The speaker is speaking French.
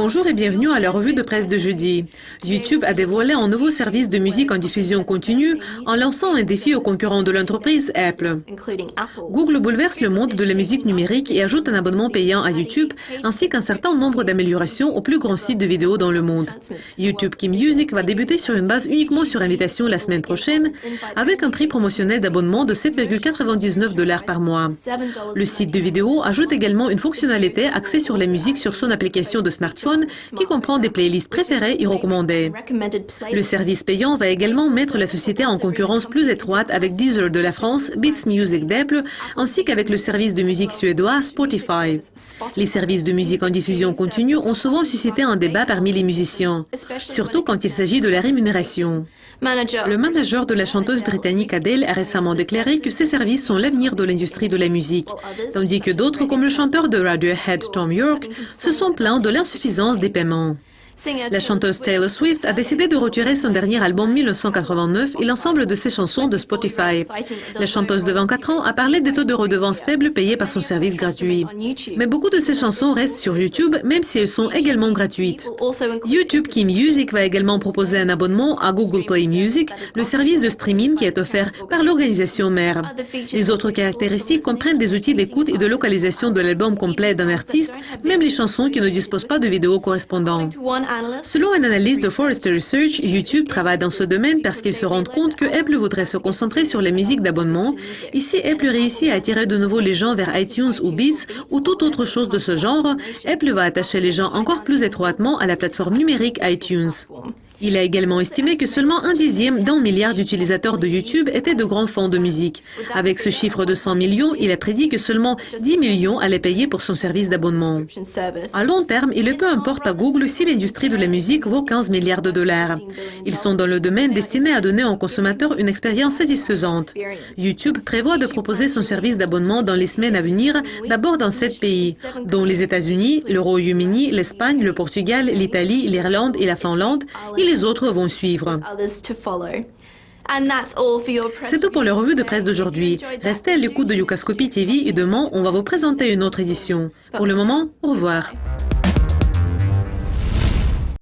Bonjour et bienvenue à la revue de presse de jeudi. YouTube a dévoilé un nouveau service de musique en diffusion continue en lançant un défi aux concurrents de l'entreprise Apple. Google bouleverse le monde de la musique numérique et ajoute un abonnement payant à YouTube ainsi qu'un certain nombre d'améliorations au plus grand site de vidéos dans le monde. YouTube Key Music va débuter sur une base uniquement sur invitation la semaine prochaine avec un prix promotionnel d'abonnement de 7,99 $ par mois. Le site de vidéo ajoute également une fonctionnalité axée sur la musique sur son application de smartphone qui comprend des playlists préférées et recommandées. Le service payant va également mettre la société en concurrence plus étroite avec Deezer de la France, Beats Music d'Apple, ainsi qu'avec le service de musique suédois Spotify. Les services de musique en diffusion continue ont souvent suscité un débat parmi les musiciens, surtout quand il s'agit de la rémunération. Le manager de la chanteuse britannique Adele a récemment déclaré que ces services sont l'avenir de l'industrie de la musique, tandis que d'autres, comme le chanteur de Radiohead Thom Yorke, se sont plaints de l'insuffisance des paiements. La chanteuse Taylor Swift a décidé de retirer son dernier album 1989 et l'ensemble de ses chansons de Spotify. La chanteuse de 24 ans a parlé des taux de redevance faibles payés par son service gratuit. Mais beaucoup de ses chansons restent sur YouTube, même si elles sont également gratuites. YouTube Key Music va également proposer un abonnement à Google Play Music, le service de streaming qui est offert par l'organisation mère. Les autres caractéristiques comprennent des outils d'écoute et de localisation de l'album complet d'un artiste, même les chansons qui ne disposent pas de vidéos correspondantes. Selon une analyse de Forrester Research, YouTube travaille dans ce domaine parce qu'ils se rendent compte que Apple voudrait se concentrer sur la musique d'abonnement. Et si Apple réussit à attirer de nouveau les gens vers iTunes ou Beats ou toute autre chose de ce genre, Apple va attacher les gens encore plus étroitement à la plateforme numérique iTunes. Il a également estimé que seulement 1/10 d'un milliard d'utilisateurs de YouTube étaient de grands fans de musique. Avec ce chiffre de 100 millions, il a prédit que seulement 10 millions allaient payer pour son service d'abonnement. À long terme, il est peu importe à Google si l'industrie de la musique vaut 15 milliards de dollars. Ils sont dans le domaine destiné à donner aux consommateurs une expérience satisfaisante. YouTube prévoit de proposer son service d'abonnement dans les semaines à venir, d'abord dans 7 pays, dont les États-Unis, le Royaume-Uni, l'Espagne, le Portugal, l'Italie, l'Irlande et la Finlande. Les autres vont suivre. C'est tout pour la revue de presse d'aujourd'hui. Restez à l'écoute de Yucascopy TV et demain, on va vous présenter une autre édition. Pour le moment, au revoir.